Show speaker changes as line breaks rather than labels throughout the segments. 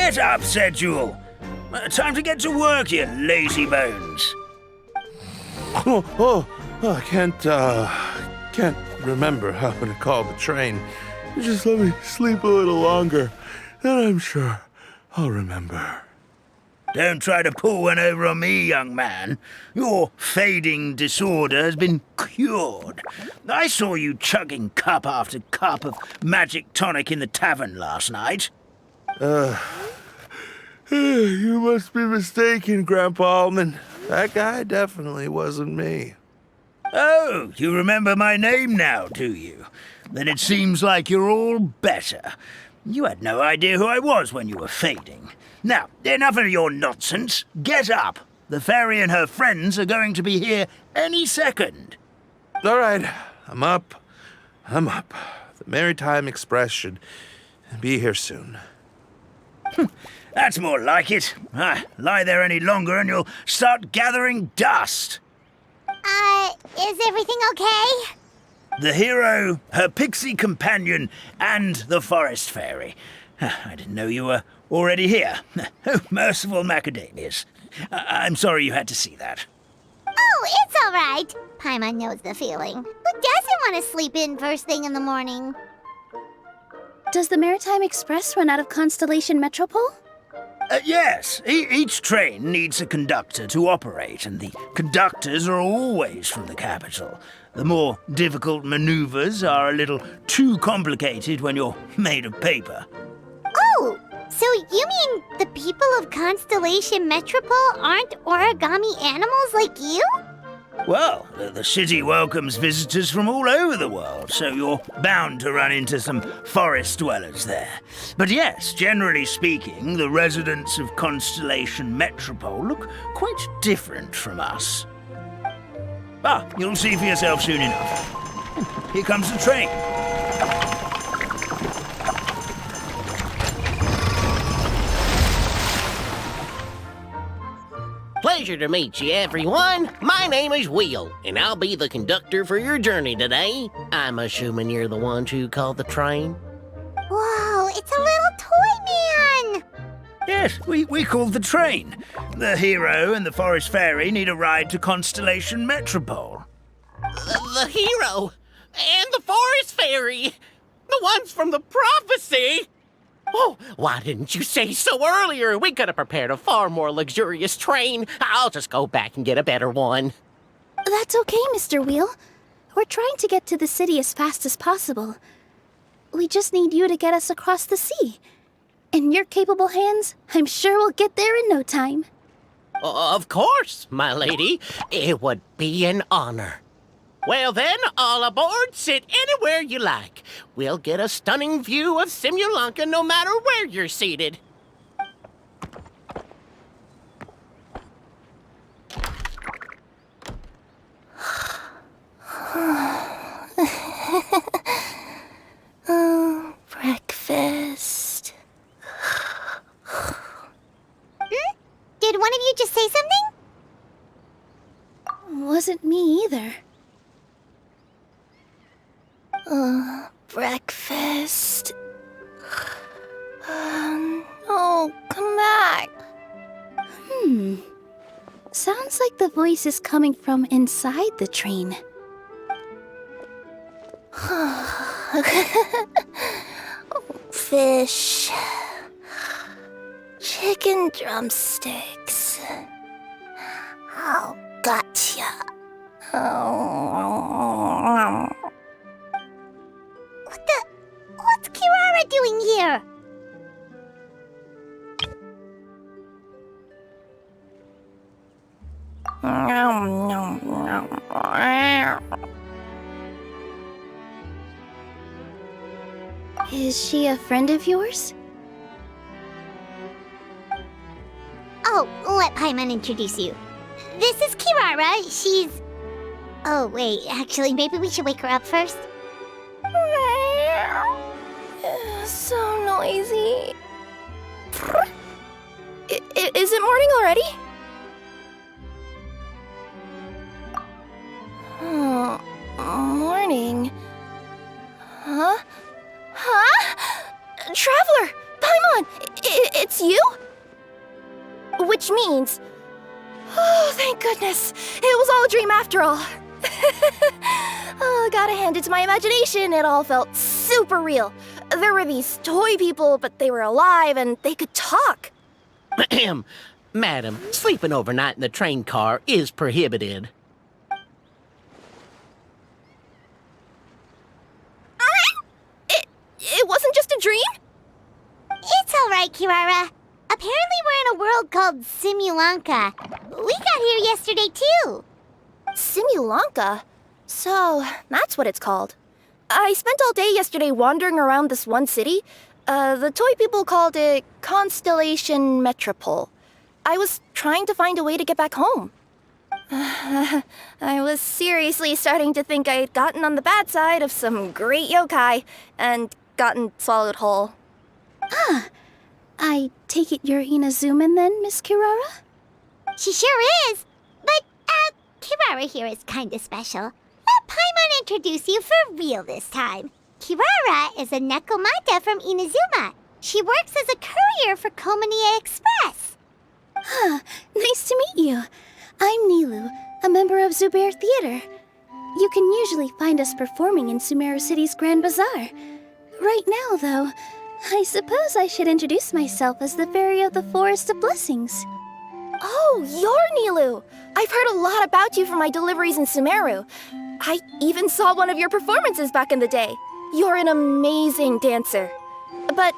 Get up, said Jewel. Time to get to work, you lazy bones.
I can't remember how to call the train. Just let me sleep a little longer, then I'm sure I'll remember.
Don't try to pull one over on me, young man. Your fading disorder has been cured. I saw you chugging cup after cup of magic tonic in the tavern last night.
You must be mistaken, Grandpa Almond. That guy definitely wasn't me.
Oh, you remember my name now, do you? Then it seems like you're all better. You had no idea who I was when you were fading. Now, enough of your nonsense. Get up. The fairy and her friends are going to be here any second.
All right, I'm up. The Maritime Express should be here soon.
That's more like it. Lie there any longer and you'll start gathering dust.
Is everything okay?
The hero, her pixie companion, and the forest fairy. I didn't know you were already here. Oh, merciful macadamias. I'm sorry you had to see that.
Oh, it's all right. Paimon knows the feeling. Who doesn't want to sleep in first thing in the morning?
Does the Maritime Express run out of Constellation Metropole?
Yes, each train needs a conductor to operate, and the conductors are always from the capital. The more difficult maneuvers are a little too complicated when you're made of paper.
Oh, so you mean the people of Constellation Metropole aren't origami animals like you?
Well, the city welcomes visitors from all over the world, so you're bound to run into some forest dwellers there. But yes, generally speaking, the residents of Constellation Metropole look quite different from us. You'll see for yourself soon enough. Here comes the train.
Pleasure to meet you, everyone. My name is Will, and I'll be the conductor for your journey today. I'm assuming you're the ones who called the train.
Whoa, it's a little toy man!
Yes, we called the train. The hero and the forest fairy need a ride to Constellation Metropole.
The hero and the forest fairy, the ones from the prophecy. Oh, why didn't you say so earlier? We could have prepared a far more luxurious train. I'll just go back and get a better one.
That's okay, Mr. Wheel. We're trying to get to the city as fast as possible. We just need you to get us across the sea. In your capable hands, I'm sure we'll get there in no time.
Of course, my lady. It would be an honor. Well then, all aboard, sit anywhere you like. We'll get a stunning view of Simulanka no matter where you're seated.
Oh, breakfast.
Did one of you just say something?
Wasn't me either. Breakfast. Oh, come back. Sounds like the voice is coming from inside the train. Fish. Chicken drumsticks. Oh, gotcha.
What's Kirara doing here?
Is she a friend of yours?
Oh, let Paimon introduce you. This is Kirara. She's... Oh, wait, actually, maybe we should wake her up first.
So noisy. Is it morning already? Morning. Huh? Traveler! Paimon! It's you? Which means... Oh, thank goodness. It was all a dream after all. Oh, gotta hand it to my imagination. It all felt super real. There were these toy people, but they were alive and they could talk.
Ahem. Madam, sleeping overnight in the train car is prohibited.
It wasn't just a dream?
It's all right, Kirara. Apparently we're in a world called Simulanka. We got here yesterday, too.
Simulanka? So, that's what it's called. I spent all day yesterday wandering around this one city. The toy people called it Constellation Metropole. I was trying to find a way to get back home. I was seriously starting to think I'd gotten on the bad side of some great yokai and gotten swallowed whole. I take it you're Inazuman then, Miss Kirara?
She sure is. But, Kirara here is kinda special. Let Paimon introduce you for real this time. Kirara is a Nekomata from Inazuma. She works as a courier for Komanie Express.
Nice to meet you. I'm Nilu, a member of Zubair Theater. You can usually find us performing in Sumeru City's Grand Bazaar. Right now, though, I suppose I should introduce myself as the Fairy of the Forest of Blessings. Oh, you're Nilu! I've heard a lot about you from my deliveries in Sumeru. I even saw one of your performances back in the day. You're an amazing dancer. But,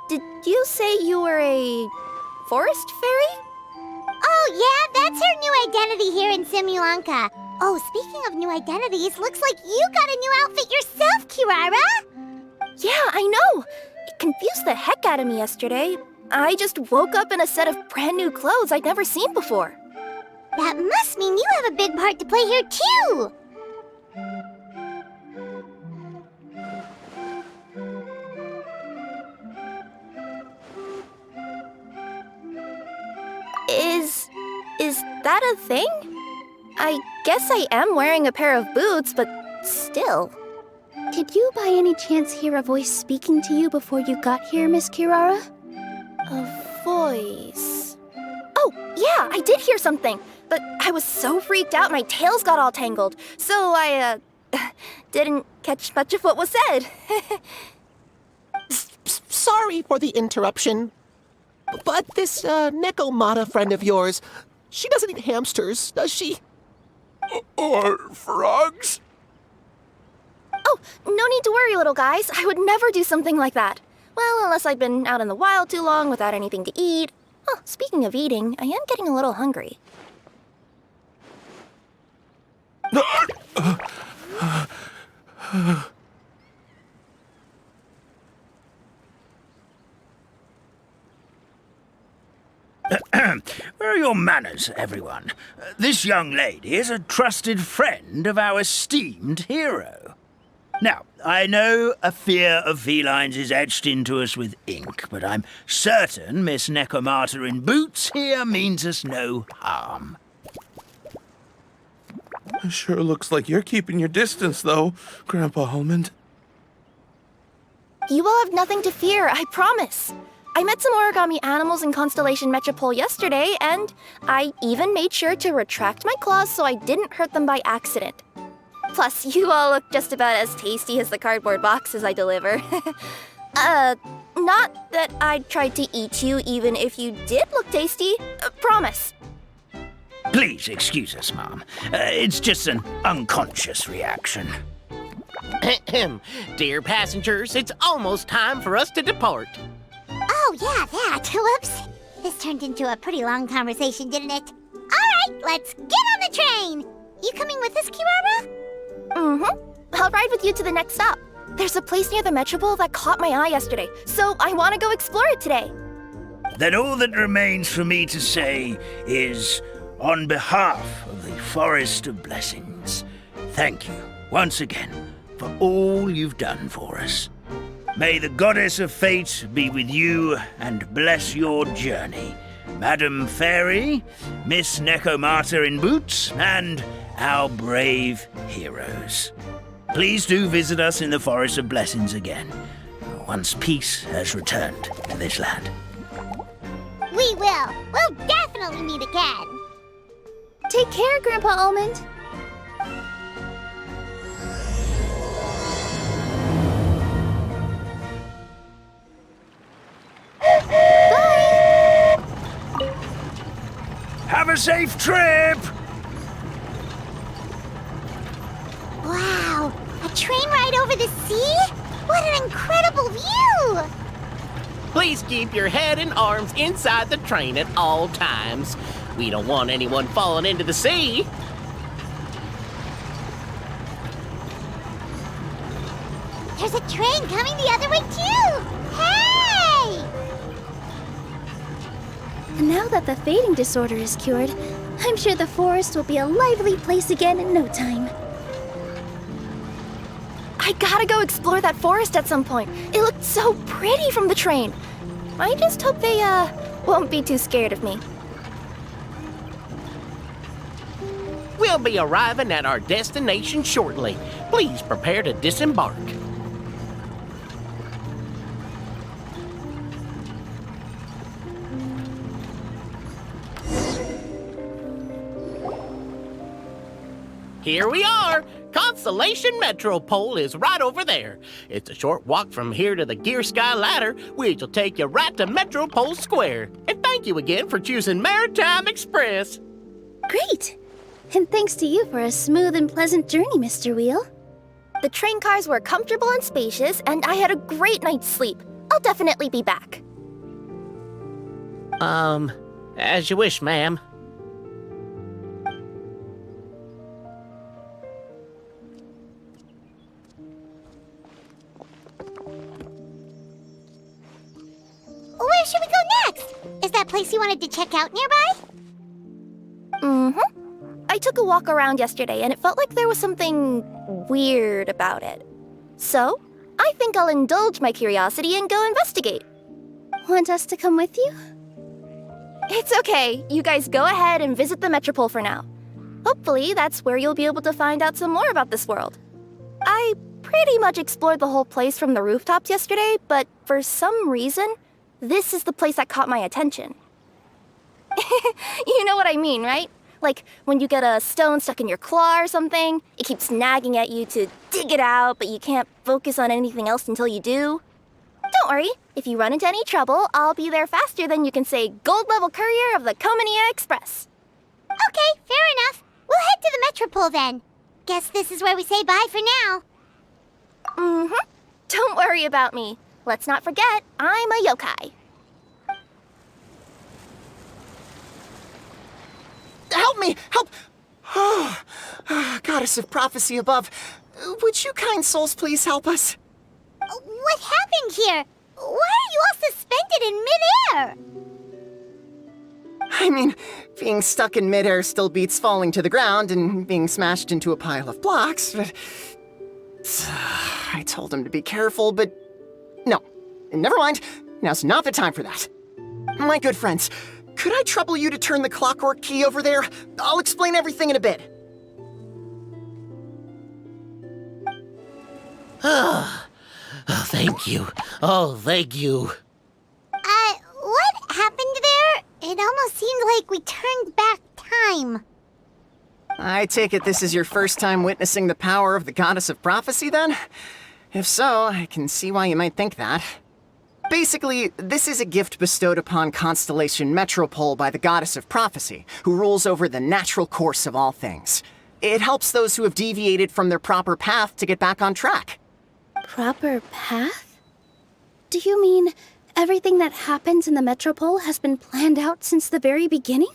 did you say you were a forest fairy?
Oh, yeah, that's her new identity here in Simulanka. Oh, speaking of new identities, looks like you got a new outfit yourself, Kirara.
Yeah, I know. It confused the heck out of me yesterday. I just woke up in a set of brand new clothes I'd never seen before.
That must mean you have a big part to play here, too.
Is that a thing? I guess I am wearing a pair of boots, but still. Did you by any chance hear a voice speaking to you before you got here, Miss Kirara? A voice... Oh, yeah, I did hear something, but I was so freaked out my tails got all tangled, so I, didn't catch much of what was said.
Sorry for the interruption, but this Nekomata friend of yours, she doesn't eat hamsters, does she?
Or frogs?
Oh, no need to worry, little guys. I would never do something like that. Well, unless I'd been out in the wild too long without anything to eat. Oh, speaking of eating, I am getting a little hungry.
Where are your manners, everyone? This young lady is a trusted friend of our esteemed hero. Now, I know a fear of felines is etched into us with ink, but I'm certain Miss Nekomata in boots here means us no harm.
It sure looks like you're keeping your distance, though, Grandpa Almond.
You will have nothing to fear, I promise. I met some origami animals in Constellation Metropole yesterday, and I even made sure to retract my claws so I didn't hurt them by accident. Plus, you all look just about as tasty as the cardboard boxes I deliver. Not that I'd try to eat you even if you did look tasty. Promise.
Please excuse us, Mom. It's just an unconscious reaction.
Ahem. Dear passengers, it's almost time for us to depart.
Oh, yeah, that. Whoops. This turned into a pretty long conversation, didn't it? All right, let's get on the train. You coming with us, Kirara?
Mm-hmm. I'll ride with you to the next stop. There's a place near the Metropole that caught my eye yesterday, so I want to go explore it today.
Then all that remains for me to say is, on behalf of the Forest of Blessings, thank you once again for all you've done for us. May the Goddess of Fate be with you and bless your journey, Madam Fairy, Miss Nekomata in boots, and our brave heroes. Please do visit us in the Forest of Blessings again. once peace has returned to this land.
We will. We'll definitely meet again.
Take care, Grandpa Almond.
Have a safe trip!
Wow, a train ride over the sea? What an incredible view!
Please keep your head and arms inside the train at all times. We don't want anyone falling into the sea.
There's a train coming the other way too! Hey!
And now that the fading disorder is cured, I'm sure the forest will be a lively place again in no time.
I gotta go explore that forest at some point. It looked so pretty from the train. I just hope they, won't be too scared of me.
We'll be arriving at our destination shortly. Please prepare to disembark. Here we are! Constellation Metropole is right over there. It's a short walk from here to the Gear Sky Ladder, which will take you right to Metropole Square. And thank you again for choosing Maritime Express.
Great! And thanks to you for a smooth and pleasant journey, Mr. Wheel.
The train cars were comfortable and spacious, and I had a great night's sleep. I'll definitely be back.
As you wish, ma'am.
Where should we go next? Is that place you wanted to check out nearby?
Mm-hmm. I took a walk around yesterday, and it felt like there was something weird about it. So, I think I'll indulge my curiosity and go investigate.
Want us to come with you?
It's okay. You guys go ahead and visit the Metropole for now. Hopefully, that's where you'll be able to find out some more about this world. I pretty much explored the whole place from the rooftops yesterday, but for some reason, this is the place that caught my attention. You know what I mean, right? Like when you get a stone stuck in your claw or something, it keeps nagging at you to dig it out, but you can't focus on anything else until you do. Don't worry, if you run into any trouble, I'll be there faster than you can say gold level courier of the Comania Express.
Okay, fair enough. We'll head to the Metropole then. Guess this is where we say bye for now.
Mm-hmm. Don't worry about me. Let's not forget, I'm a yokai.
Help me! Help! Goddess of prophecy above, would you kind souls please help us?
What happened here? Why are you all suspended in midair?
I mean, being stuck in midair still beats falling to the ground and being smashed into a pile of blocks, but... I told him to be careful, but... No, never mind. Now's not the time for that. My good friends, could I trouble you to turn the clockwork key over there? I'll explain everything in a bit.
Oh, thank you. Oh, thank you.
What happened there? It almost seemed like we turned back time.
I take it this is your first time witnessing the power of the Goddess of Prophecy, then? If so, I can see why you might think that. Basically, this is a gift bestowed upon Constellation Metropole by the Goddess of Prophecy, who rules over the natural course of all things. It helps those who have deviated from their proper path to get back on track.
Proper path? Do you mean everything that happens in the Metropole has been planned out since the very beginning?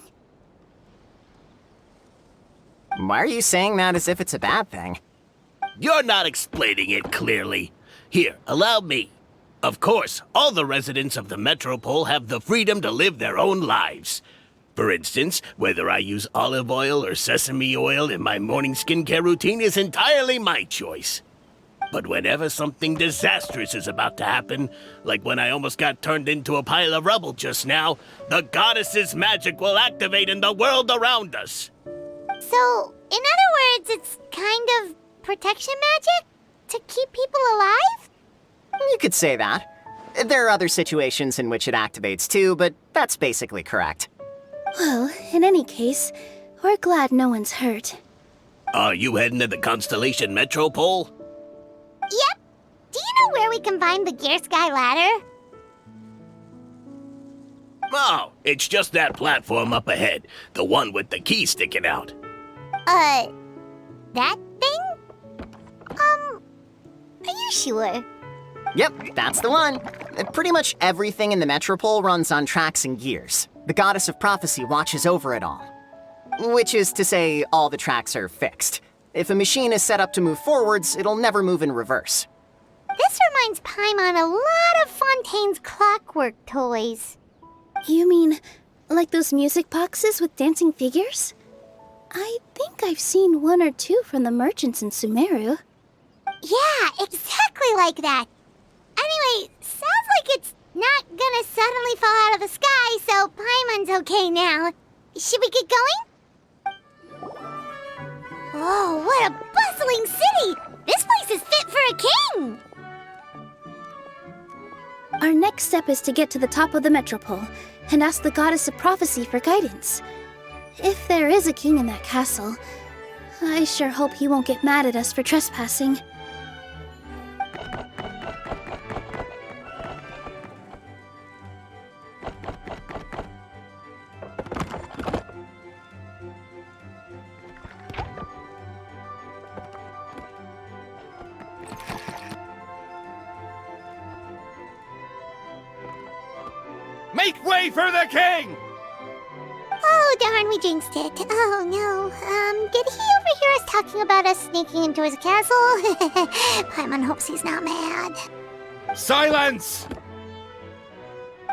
Why are you saying that as if it's a bad thing?
You're not explaining it clearly. Here, allow me. Of course, all the residents of the Metropole have the freedom to live their own lives. For instance, whether I use olive oil or sesame oil in my morning skincare routine is entirely my choice. But whenever something disastrous is about to happen, like when I almost got turned into a pile of rubble just now, the goddess's magic will activate in the world around us.
So, in other words, it's kind of protection magic? To keep people alive?
You could say that. There are other situations in which it activates too, but that's basically correct.
Well, in any case, we're glad no one's hurt.
Are you heading to the Constellation Metropole?
Yep. Do you know where we can find the Gear Sky ladder?
Oh, it's just that platform up ahead. The one with the key sticking out.
That thing? Are you sure?
Yep, that's the one. Pretty much everything in the Metropole runs on tracks and gears. The Goddess of Prophecy watches over it all. Which is to say, all the tracks are fixed. If a machine is set up to move forwards, it'll never move in reverse.
This reminds Paimon a lot of Fontaine's clockwork toys.
You mean, like those music boxes with dancing figures? I think I've seen one or two from the merchants in Sumeru.
Yeah, exactly like that. Anyway, sounds like it's not gonna suddenly fall out of the sky, so Paimon's okay now. Should we get going? Oh, what a bustling city! This place is fit for a king!
Our next step is to get to the top of the Metropole and ask the Goddess of Prophecy for guidance. If there is a king in that castle, I sure hope he won't get mad at us for trespassing.
Make way for the king!
Oh, darn, we jinxed it. Oh, no. Did he overhear us talking about us sneaking into his castle? Paimon hopes he's not mad.
Silence!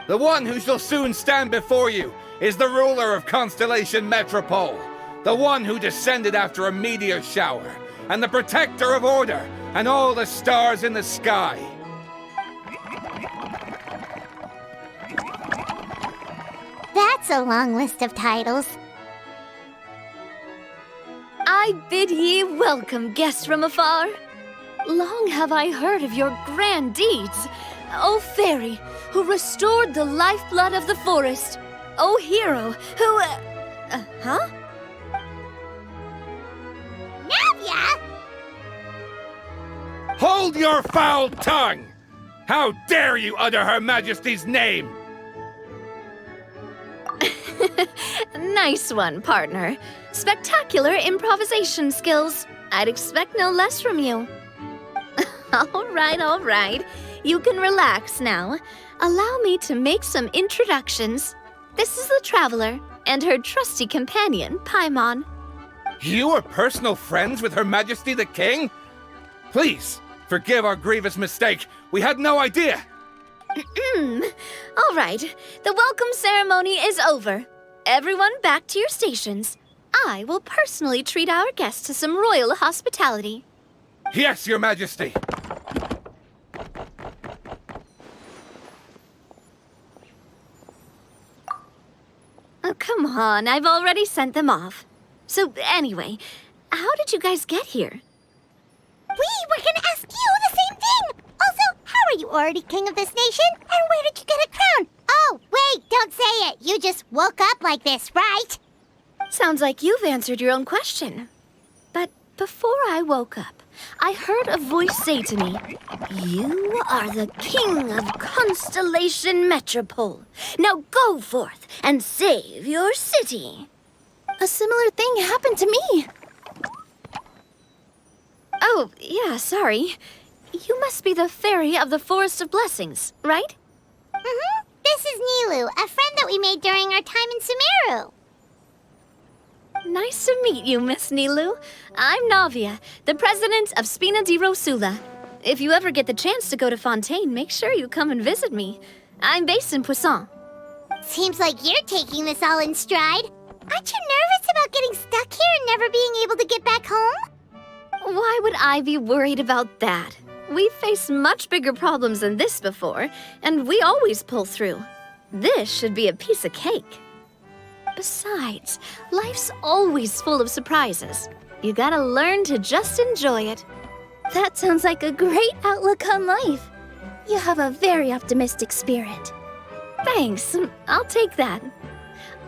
The one who shall soon stand before you is the ruler of Constellation Metropole, the one who descended after a meteor shower, and the protector of order and all the stars in the sky.
That's a long list of titles.
I bid ye welcome, guests from afar. Long have I heard of your grand deeds. O fairy, who restored the lifeblood of the forest. O hero, who... huh?
Navia!
Hold your foul tongue! How dare you utter Her Majesty's name?
Nice one, partner. Spectacular improvisation skills. I'd expect no less from you. All right. You can relax now. Allow me to make some introductions. This is the Traveler and her trusty companion, Paimon.
You are personal friends with Her Majesty the King? Please, forgive our grievous mistake. We had no idea.
All right, the welcome ceremony is over. Everyone back to your stations. I will personally treat our guests to some royal hospitality.
Yes, Your Majesty.
Oh, come on, I've already sent them off. So anyway, how did you guys get here?
We were gonna ask you the same thing! Also, how are you already king of this nation? And where did you get a crown? Oh, wait, don't say it. You just woke up like this, right?
Sounds like you've answered your own question. But before I woke up, I heard a voice say to me, "You are the king of Constellation Metropole. Now go forth and save your city."
A similar thing happened to me.
Oh, yeah, sorry. You must be the fairy of the Forest of Blessings, right?
Mm-hmm. This is Nilu, a friend that we made during our time in Sumeru.
Nice to meet you, Miss Nilu. I'm Navia, the president of Spina di Rosula. If you ever get the chance to go to Fontaine, make sure you come and visit me. I'm based in Poisson.
Seems like you're taking this all in stride. Aren't you nervous about getting stuck here and never being able to get back home?
Why would I be worried about that? We've faced much bigger problems than this before, and we always pull through. This should be a piece of cake. Besides, life's always full of surprises. You gotta learn to just enjoy it.
That sounds like a great outlook on life. You have a very optimistic spirit.
Thanks, I'll take that.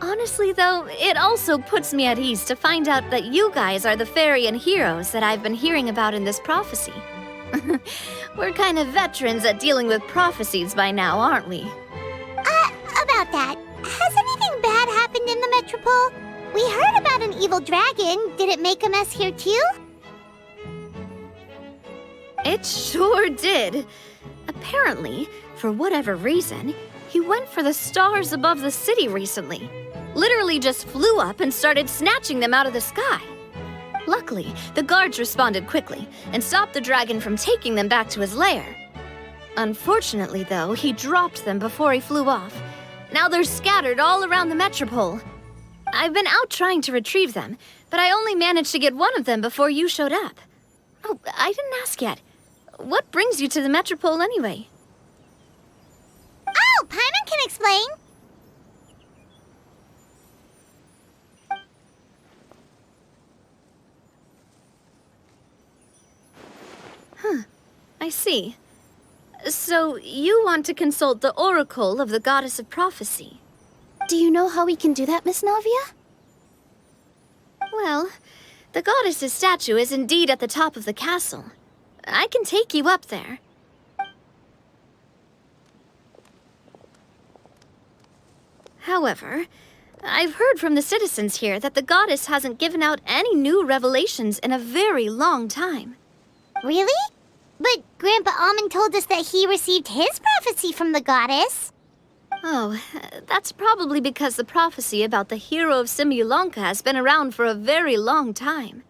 Honestly, though, it also puts me at ease to find out that you guys are the fairy and heroes that I've been hearing about in this prophecy. We're kind of veterans at dealing with prophecies by now, aren't we?
About that, has anything bad happened in the Metropole? We heard about an evil dragon. Did it make a mess here too?
It sure did. Apparently, for whatever reason, he went for the stars above the city recently. Literally just flew up and started snatching them out of the sky. Luckily, the guards responded quickly and stopped the dragon from taking them back to his lair. Unfortunately, though, he dropped them before he flew off. Now they're scattered all around the Metropole. I've been out trying to retrieve them, but I only managed to get one of them before you showed up. Oh, I didn't ask yet. What brings you to the Metropole anyway?
Oh, Paimon can explain.
I see. So, you want to consult the Oracle of the Goddess of Prophecy?
Do you know how we can do that, Miss Navia?
Well, the goddess's statue is indeed at the top of the castle. I can take you up there. However, I've heard from the citizens here that the goddess hasn't given out any new revelations in a very long time.
Really? But Grandpa Almond told us that he received his prophecy from the goddess.
Oh, that's probably because the prophecy about the hero of Simulanka has been around for a very long time.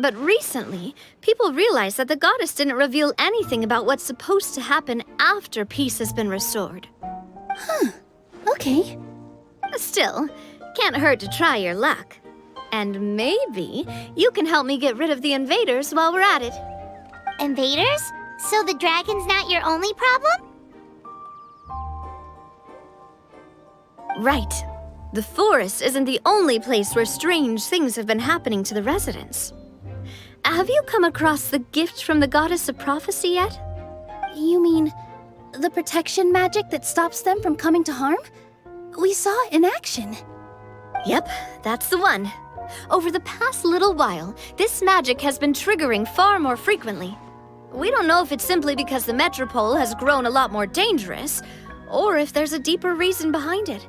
But recently, people realized that the goddess didn't reveal anything about what's supposed to happen after peace has been restored.
Okay.
Still, can't hurt to try your luck. And maybe you can help me get rid of the invaders while we're at it.
Invaders? So the dragon's not your only problem?
Right. The forest isn't the only place where strange things have been happening to the residents. Have you come across the gift from the Goddess of Prophecy yet?
You mean the protection magic that stops them from coming to harm? We saw it in action.
Yep, that's the one. Over the past little while, this magic has been triggering far more frequently. We don't know if it's simply because the Metropole has grown a lot more dangerous, or if there's a deeper reason behind it.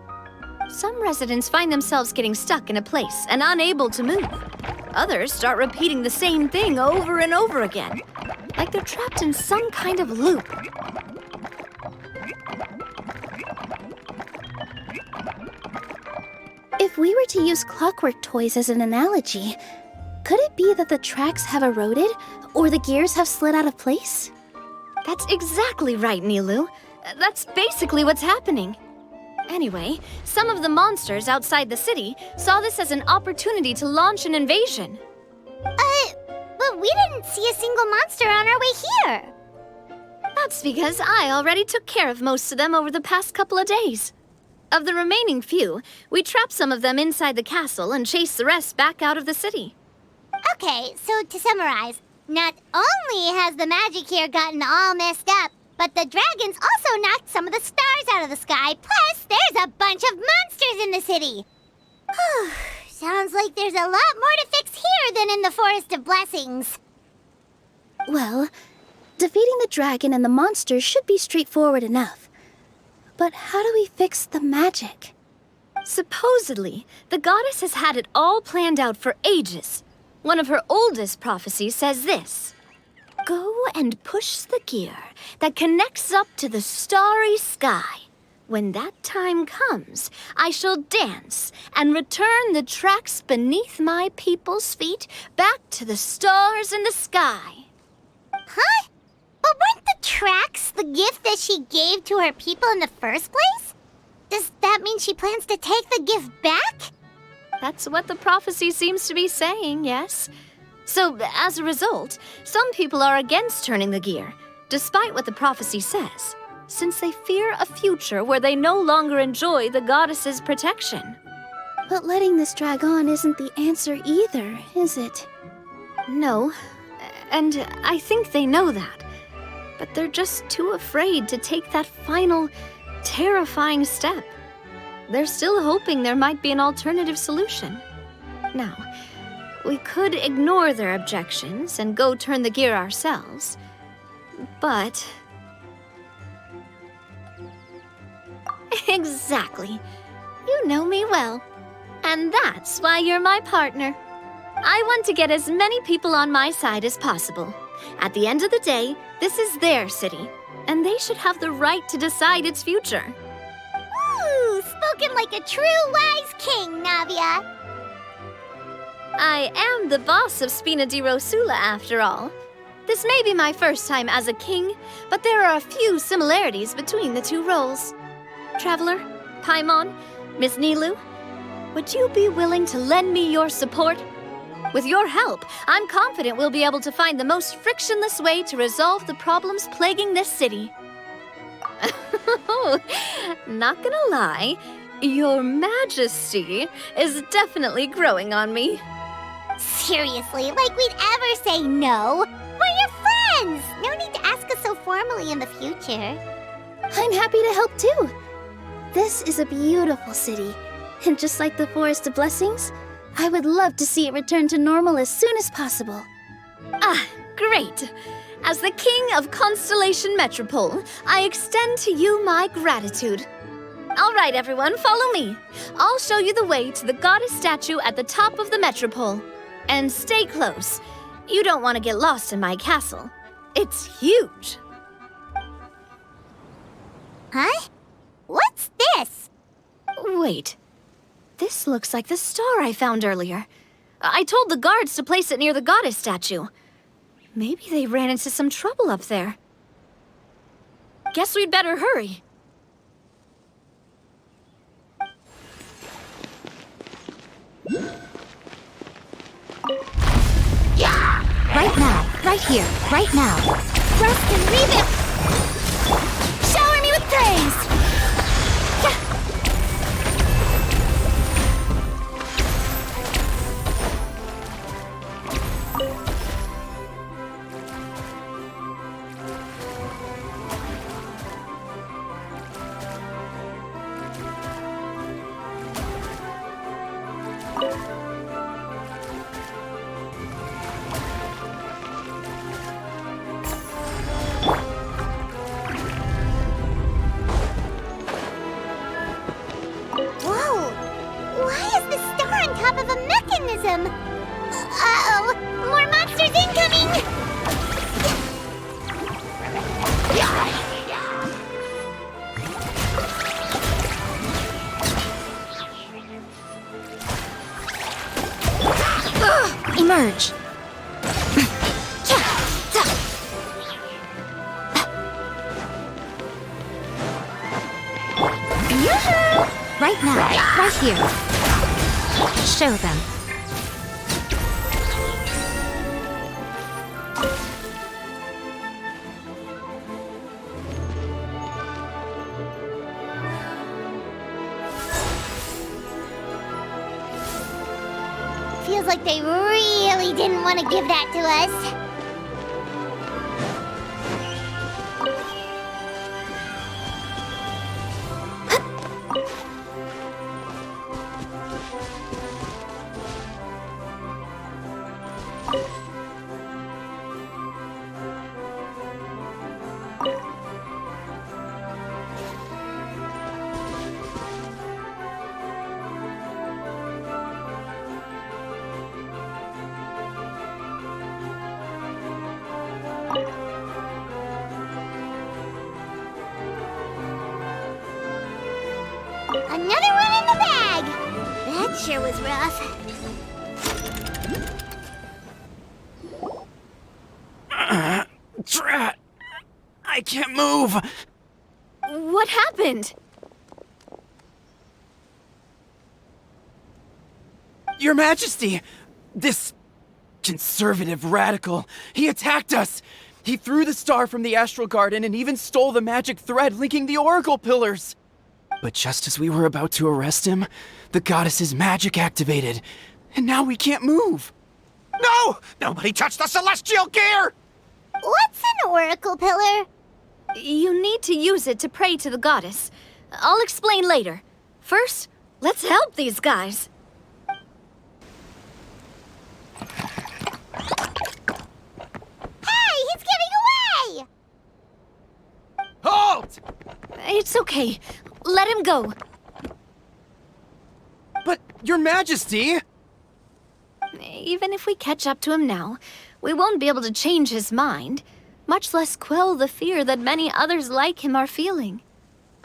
Some residents find themselves getting stuck in a place and unable to move. Others start repeating the same thing over and over again, like they're trapped in some kind of loop.
If we were to use clockwork toys as an analogy, could it be that the tracks have eroded or the gears have slid out of place?
That's exactly right, Nilu. That's basically what's happening. Anyway, some of the monsters outside the city saw this as an opportunity to launch an invasion.
But we didn't see a single monster on our way here.
That's because I already took care of most of them over the past couple of days. Of the remaining few, we trapped some of them inside the castle and chased the rest back out of the city.
Okay, so to summarize, not only has the magic here gotten all messed up, but the dragons also knocked some of the stars out of the sky, plus there's a bunch of monsters in the city. Sounds like there's a lot more to fix here than in the Forest of Blessings.
Well, defeating the dragon and the monsters should be straightforward enough. But how do we fix the magic?
Supposedly, the goddess has had it all planned out for ages. One of her oldest prophecies says this: "Go and push the gear that connects up to the starry sky. When that time comes, I shall dance and return the tracks beneath my people's feet back to the stars in the sky."
Huh? But weren't the tracks the gift that she gave to her people in the first place? Does that mean she plans to take the gift back?
That's what the prophecy seems to be saying, yes. So, as a result, some people are against turning the gear, despite what the prophecy says, since they fear a future where they no longer enjoy the goddess's protection.
But letting this drag on isn't the answer either, is it?
No, and I think they know that. but they're just too afraid to take that final, terrifying step. They're still hoping there might be an alternative solution. Now, we could ignore their objections and go turn the gear ourselves, but... Exactly. You know me well. And that's why you're my partner. I want to get as many people on my side as possible. At the end of the day, this is their city, and they should have the right to decide its future.
Ooh, spoken like a true wise king, Navia.
I am the boss of Spina di Rosula, after all. This may be my first time as a king, but there are a few similarities between the two roles. Traveler, Paimon, Miss Nilu, would you be willing to lend me your support? With your help, I'm confident we'll be able to find the most frictionless way to resolve the problems plaguing this city. Not gonna lie, Your Majesty is definitely growing on me.
Seriously, like we'd ever say no. We're your friends! No need to ask us so formally in the future.
I'm happy to help too. This is a beautiful city, and just like the Forest of Blessings, I would love to see it return to normal as soon as possible.
Ah, great! As the King of Constellation Metropole, I extend to you my gratitude. All right, everyone, follow me. I'll show you the way to the goddess statue at the top of the Metropole. And stay close. You don't want to get lost in my castle. It's huge.
Huh? What's this?
Wait. This looks like the star I found earlier. I told the guards to place it near the goddess statue. Maybe they ran into some trouble up there. Guess we'd better hurry.
Right now, right here, right now. Rust and revamp! Shower me with praise! Uh-oh! More monsters incoming!
Emerge.
Right now, right here. Show them. Feels like they really didn't want to give that to us. Another one in the bag! That sure was rough.
Drat! I can't move!
What happened?
Your Majesty! This conservative radical, he attacked us! He threw the star from the Astral Garden and even stole the magic thread linking the Oracle Pillars! But just as we were about to arrest him, the goddess's magic activated, and now we can't move!
No! Nobody touched the celestial gear!
What's an oracle pillar?
You need to use it to pray to the goddess. I'll explain later. First, let's help these guys.
Hey, he's getting away!
Halt!
It's okay. Let him go.
But, Your Majesty!
Even if we catch up to him now, we won't be able to change his mind, much less quell the fear that many others like him are feeling.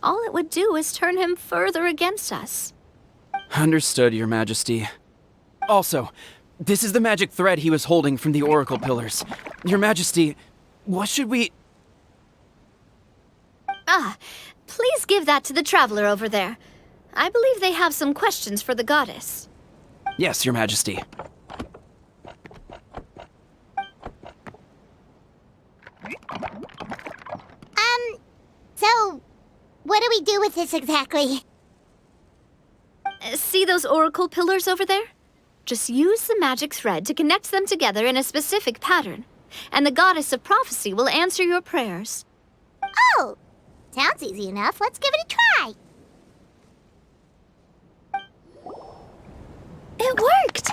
All it would do is turn him further against us.
Understood, Your Majesty. Also, this is the magic thread he was holding from the oracle pillars. Your Majesty, what should we...
Please give that to the traveler over there. I believe they have some questions for the goddess.
Yes, Your Majesty.
So, what do we do with this exactly?
See those oracle pillars over there? Just use the magic thread to connect them together in a specific pattern, and the goddess of prophecy will answer your prayers.
Oh, sounds easy enough. Let's give it a try.
It worked!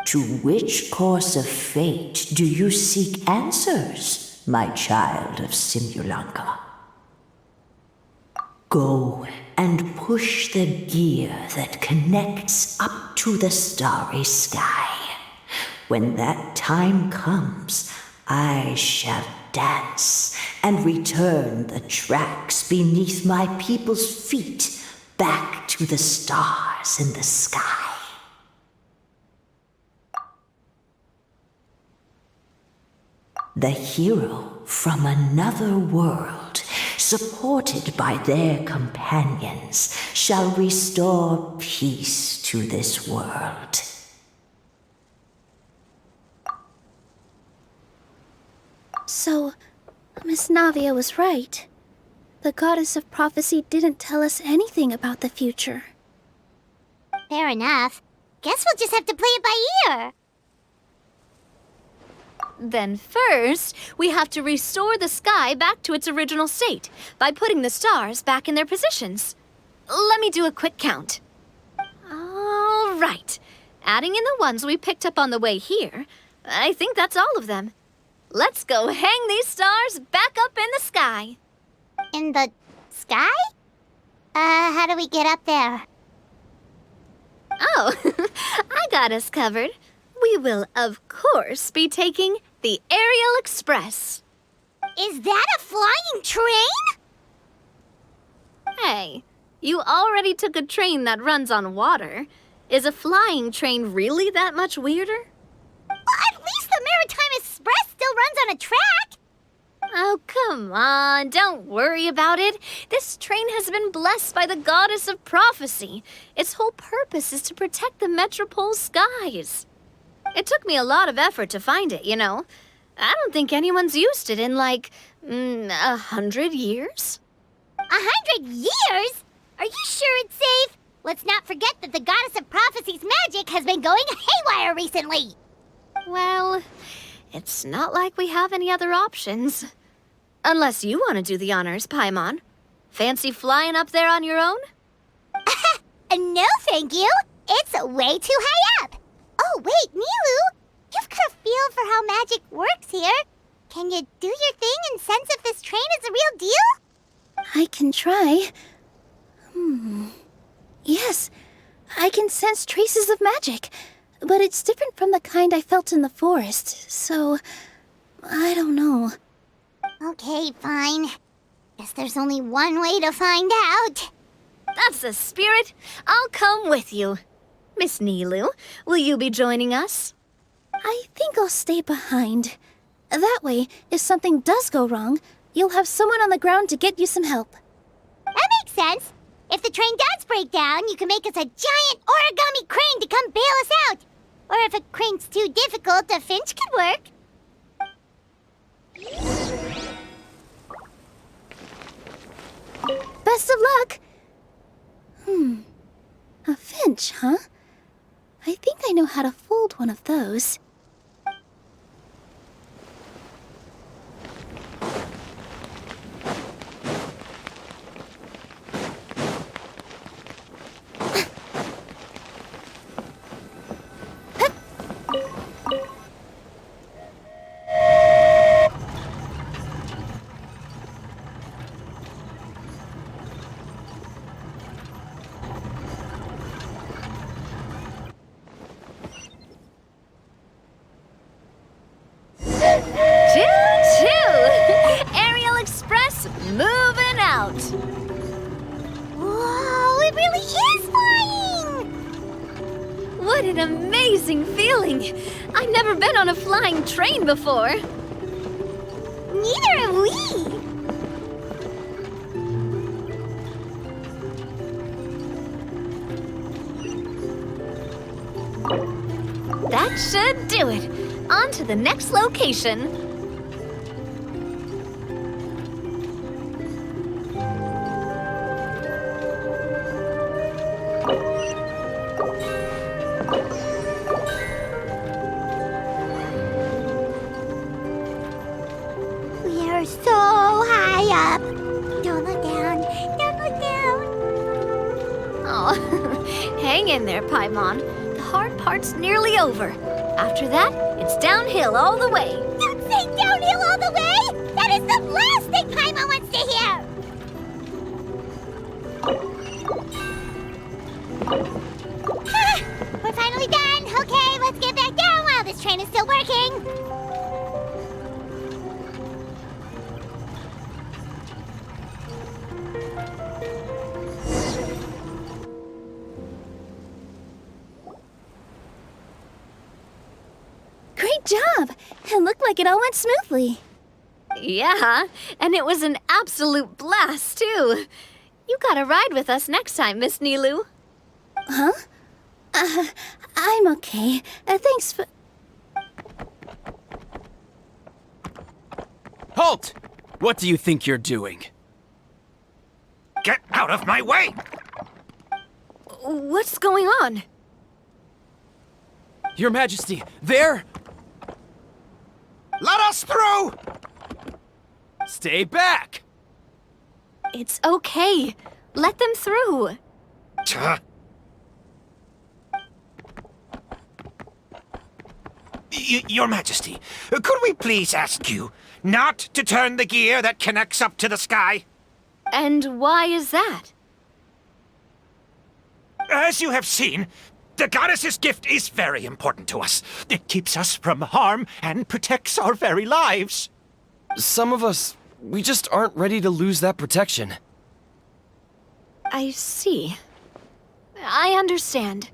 To which course of fate do you seek answers, my child of Simulanka? Go and push the gear that connects up to the starry sky. When that time comes, I shall dance and return the tracks beneath my people's feet back to the stars in the sky. The hero from another world, supported by their companions, shall restore peace to this world.
So, Miss Navia was right. The goddess of prophecy didn't tell us anything about the future.
Fair enough. Guess we'll just have to play it by ear.
Then first, we have to restore the sky back to its original state by putting the stars back in their positions. Let me do a quick count. All right. Adding in the ones we picked up on the way here, I think that's all of them. Let's go hang these stars back up in the sky.
In the sky? How do we get up there?
Oh, I got us covered. We will, of course, be taking the Aerial Express.
Is that a flying train?
Hey, you already took a train that runs on water. Is a flying train really that much weirder?
Well, at least the Maritime Express still runs on a track.
Oh, come on, don't worry about it. This train has been blessed by the goddess of prophecy. Its whole purpose is to protect the Metropole's skies. It took me a lot of effort to find it, you know. I don't think anyone's used it in, like, 100 years.
100 years? Are you sure it's safe? Let's not forget that the goddess of prophecy's magic has been going haywire recently.
Well, it's not like we have any other options. Unless you want to do the honors, Paimon. Fancy flying up there on your own?
No, thank you. It's way too high up. Oh, wait, Nilu. You've got a feel for how magic works here. Can you do your thing and sense if this train is a real deal?
I can try. Yes, I can sense traces of magic, but it's different from the kind I felt in the forest, so I don't know.
Okay, fine. Guess there's only one way to find out.
That's the spirit. I'll come with you. Miss Nilu, will you be joining us?
I think I'll stay behind. That way, if something does go wrong, you'll have someone on the ground to get you some help.
That makes sense. If the train does break down, you can make us a giant origami crane to come bail us out. Or if a crane's too difficult, a finch could work.
Best of luck! A finch, huh? I think I know how to fold one of those.
Choo-choo! Aerial Express moving out.
Whoa, it really is flying!
What an amazing feeling! I've never been on a flying train before.
Neither have we!
That should do it. On to the next location.
We are so high up. Don't look down. Don't look down.
Oh, hang in there, Paimon. The hard part's nearly over. After that, it's downhill all the way.
Don't say downhill all the way! That is the last thing Paimon wants to hear! We're finally done. Okay, let's get back down while this train is still working.
Great job! It looked like it all went smoothly.
Yeah, and it was an absolute blast, too. You gotta ride with us next time, Miss Nilu.
Huh? I'm okay. Thanks for...
Halt! What do you think you're doing?
Get out of my way!
What's going on?
Your Majesty, there!
Let us through!
Stay back!
It's okay. Let them through.
Tuh. Your Majesty, could we please ask you not to turn the gear that connects up to the sky?
And why is that?
As you have seen, the goddess's gift is very important to us. It keeps us from harm and protects our very lives.
Some of us, we just aren't ready to lose that protection.
I see. I understand.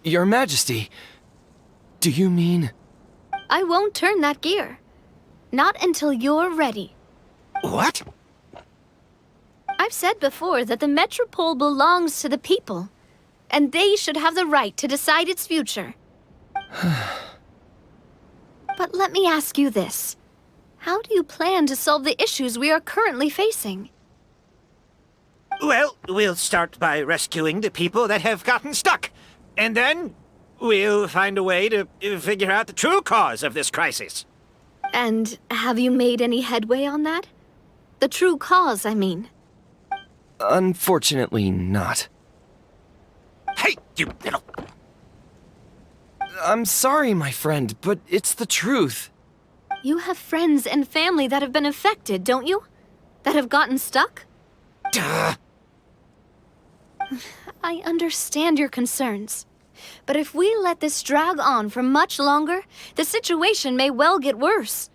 Your Majesty, do you mean...
I won't turn that gear. Not until you're ready.
What?
I've said before that the Metropole belongs to the people, and they should have the right to decide its future. But let me ask you this. How do you plan to solve the issues we are currently facing?
Well, we'll start by rescuing the people that have gotten stuck. And then we'll find a way to figure out the true cause of this crisis.
And have you made any headway on that? The true cause, I mean.
Unfortunately not.
Hey, you little...
I'm sorry, my friend, but it's the truth.
You have friends and family that have been affected, don't you? That have gotten stuck?
Duh.
I understand your concerns. But if we let this drag on for much longer, the situation may well get worse.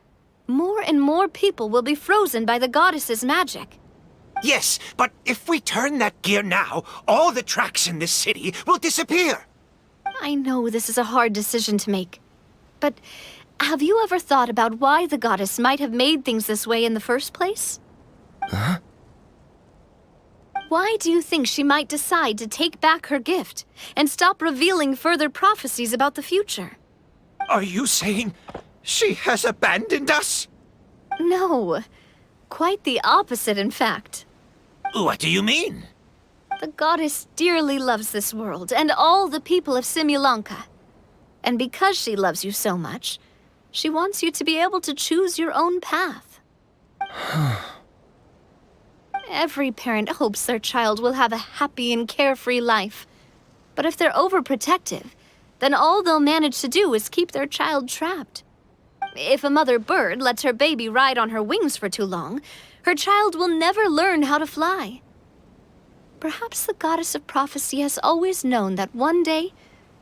More and more people will be frozen by the goddess's magic.
Yes, but if we turn that gear now, all the tracks in this city will disappear.
I know this is a hard decision to make. But have you ever thought about why the goddess might have made things this way in the first place?
Huh?
Why do you think she might decide to take back her gift and stop revealing further prophecies about the future?
Are you saying she has abandoned us?
No. Quite the opposite, in fact.
What do you mean?
The goddess dearly loves this world and all the people of Simulanka. And because she loves you so much, she wants you to be able to choose your own path. Every parent hopes their child will have a happy and carefree life. But if they're overprotective, then all they'll manage to do is keep their child trapped. If a mother bird lets her baby ride on her wings for too long, her child will never learn how to fly. Perhaps the goddess of prophecy has always known that one day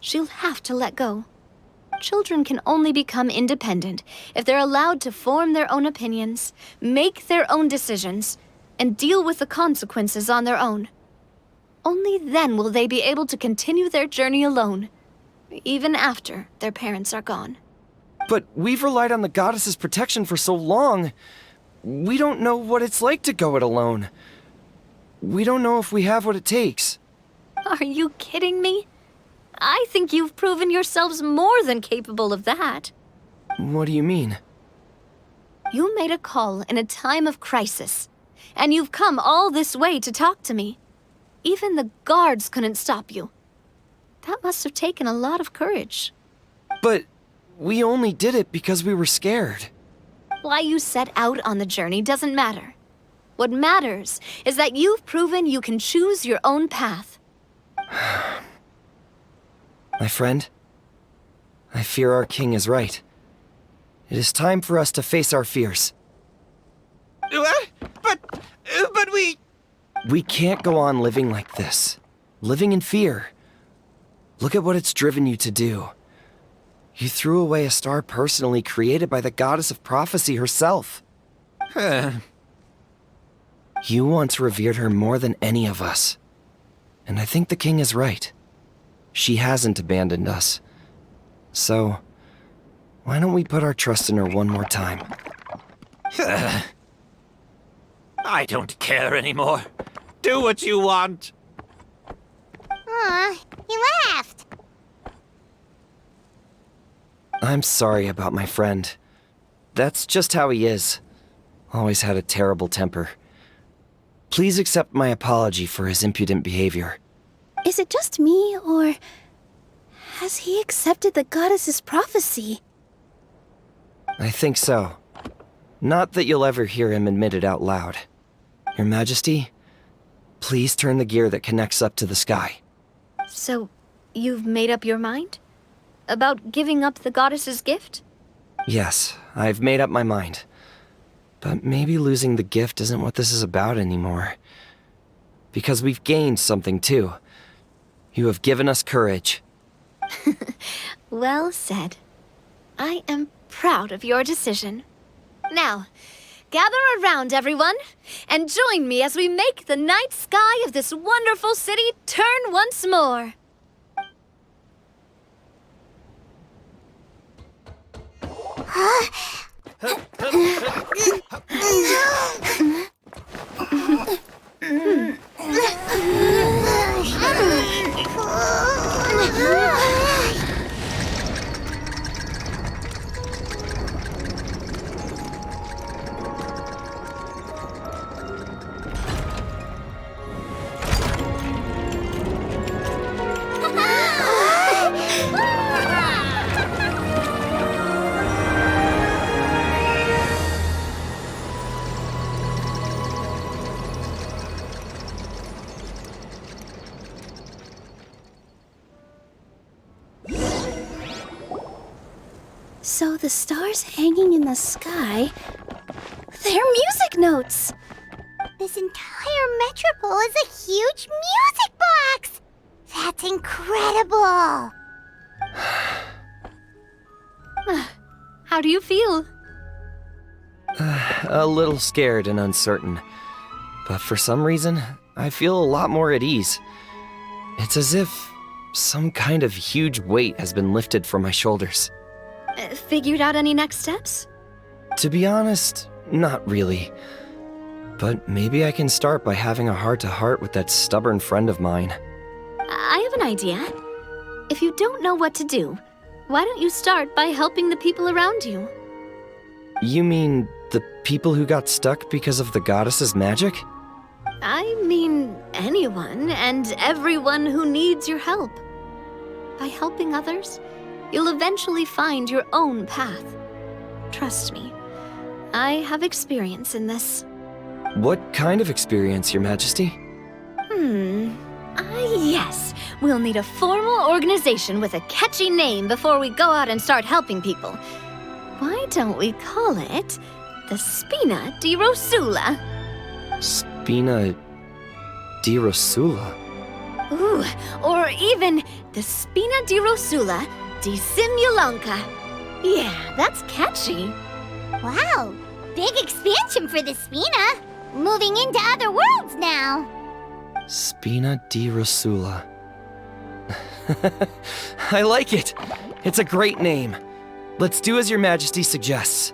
she'll have to let go. Children can only become independent if they're allowed to form their own opinions, make their own decisions, and deal with the consequences on their own. Only then will they be able to continue their journey alone, even after their parents are gone.
But we've relied on the goddess's protection for so long. We don't know what it's like to go it alone. We don't know if we have what it takes.
Are you kidding me? I think you've proven yourselves more than capable of that.
What do you mean?
You made a call in a time of crisis, and you've come all this way to talk to me. Even the guards couldn't stop you. That must have taken a lot of courage.
But we only did it because we were scared.
Why you set out on the journey doesn't matter. What matters is that you've proven you can choose your own path.
My friend, I fear our king is right. It is time for us to face our fears.
But we...
We can't go on living like this. Living in fear. Look at what it's driven you to do. You threw away a star personally created by the goddess of prophecy herself. You once revered her more than any of us. And I think the king is right. She hasn't abandoned us. So, why don't we put our trust in her one more time?
I don't care anymore. Do what you want.
Aw, he laughed.
I'm sorry about my friend. That's just how he is. Always had a terrible temper. Please accept my apology for his impudent behavior.
Is it just me, or has he accepted the goddess's prophecy?
I think so. Not that you'll ever hear him admit it out loud. Your Majesty, please turn the gear that connects up to the sky.
So, you've made up your mind? About giving up the goddess's gift?
Yes, I've made up my mind. But maybe losing the gift isn't what this is about anymore. Because we've gained something too. You have given us courage.
Well said. I am proud of your decision. Now, gather around, everyone, and join me as we make the night sky of this wonderful city turn once more.
So the stars hanging in the sky, they're music notes!
This entire metropole is a huge music box! That's incredible!
How do you feel?
A little scared and uncertain. But for some reason, I feel a lot more at ease. It's as if some kind of huge weight has been lifted from my shoulders.
Figured out any next steps?
To be honest, not really. But maybe I can start by having a heart-to-heart with that stubborn friend of mine.
I have an idea. If you don't know what to do, why don't you start by helping the people around you?
You mean the people who got stuck because of the goddess's magic?
I mean anyone and everyone who needs your help. By helping others, you'll eventually find your own path. Trust me, I have experience in this.
What kind of experience, Your Majesty?
Yes. We'll need a formal organization with a catchy name before we go out and start helping people. Why don't we call it the Spina di Rosula?
Spina di Rosula?
Ooh, or even the Spina di Rosula di Simulanka. Yeah, that's catchy.
Wow, big expansion for the Spina. Moving into other worlds now.
Spina di Rosula. I like it. It's a great name. Let's do as Your Majesty suggests.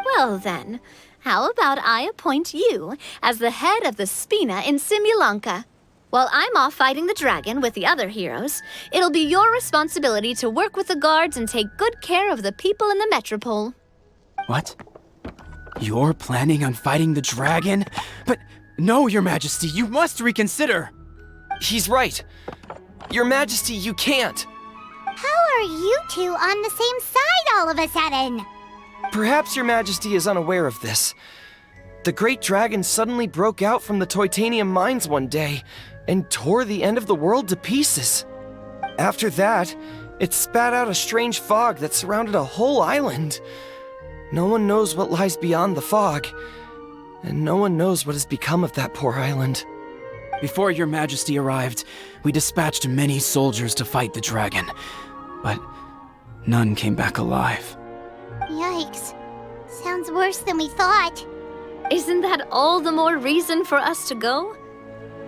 Well then, how about I appoint you as the head of the Spina in Simulanka? While I'm off fighting the dragon with the other heroes, it'll be your responsibility to work with the guards and take good care of the people in the metropole.
What? You're planning on fighting the dragon? But no, Your Majesty, you must reconsider!
He's right. Your Majesty, you can't.
How are you two on the same side all of a sudden?
Perhaps Your Majesty is unaware of this. The great dragon suddenly broke out from the Titanium mines one day and tore the end of the world to pieces. After that, it spat out a strange fog that surrounded a whole island. No one knows what lies beyond the fog, and no one knows what has become of that poor island.
Before Your Majesty arrived, we dispatched many soldiers to fight the dragon, but none came back alive.
Yikes. Sounds worse than we thought.
Isn't that all the more reason for us to go?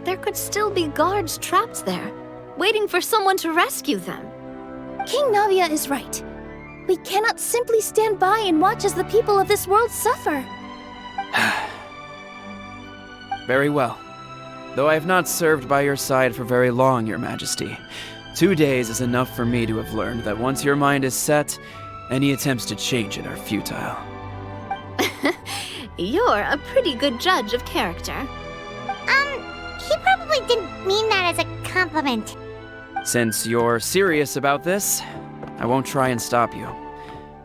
There could still be guards trapped there, waiting for someone to rescue them.
King Navia is right. We cannot simply stand by and watch as the people of this world suffer.
Very well. Though I have not served by your side for very long, Your Majesty, 2 days is enough for me to have learned that once your mind is set, any attempts to change it are futile.
You're a pretty good judge of character.
He probably didn't mean that as a compliment.
Since you're serious about this, I won't try and stop you.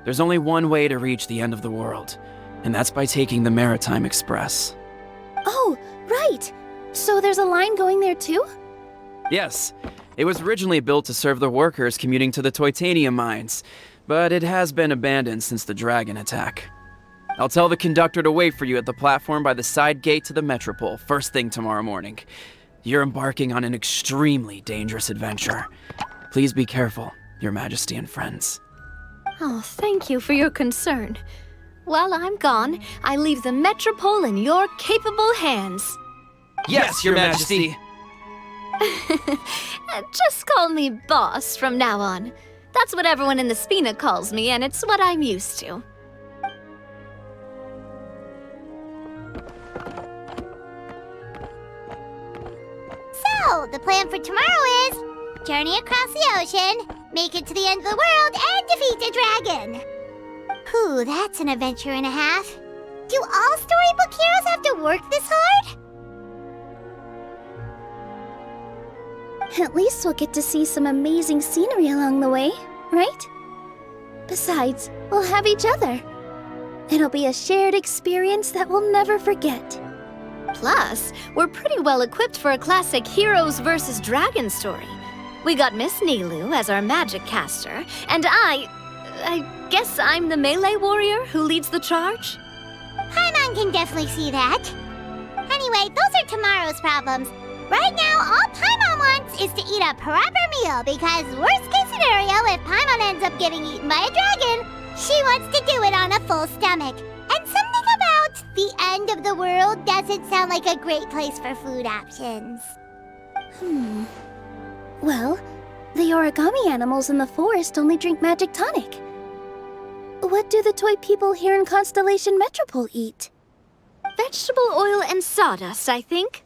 There's only one way to reach the end of the world, and that's by taking the Maritime Express.
Oh, right. So there's a line going there too?
Yes, it was originally built to serve the workers commuting to the Titanium mines, but it has been abandoned since the dragon attack. I'll tell the conductor to wait for you at the platform by the side gate to the Metropole first thing tomorrow morning. You're embarking on an extremely dangerous adventure. Please be careful, Your Majesty and friends.
Oh, thank you for your concern. While I'm gone, I leave the Metropole in your capable hands.
Yes, Your Majesty.
Just call me boss from now on. That's what everyone in the Spina calls me, and it's what I'm used to.
So, the plan for tomorrow is journey across the ocean, make it to the end of the world, and defeat a dragon. Whew, that's an adventure and a half. Do all storybook heroes have to work this hard?
At least we'll get to see some amazing scenery along the way, right? Besides, we'll have each other. It'll be a shared experience that we'll never forget.
Plus, we're pretty well equipped for a classic heroes versus dragon story. We got Miss Nilu as our magic caster, and I guess I'm the melee warrior who leads the charge?
Paimon can definitely see that. Anyway, those are tomorrow's problems. Right now, all Paimon wants is to eat a proper meal because worst case scenario, if Paimon ends up getting eaten by a dragon, she wants to do it on a full stomach. And something about the end of the world doesn't sound like a great place for food options.
Well, the origami animals in the forest only drink magic tonic. What do the toy people here in Constellation Metropole eat?
Vegetable oil and sawdust, I think.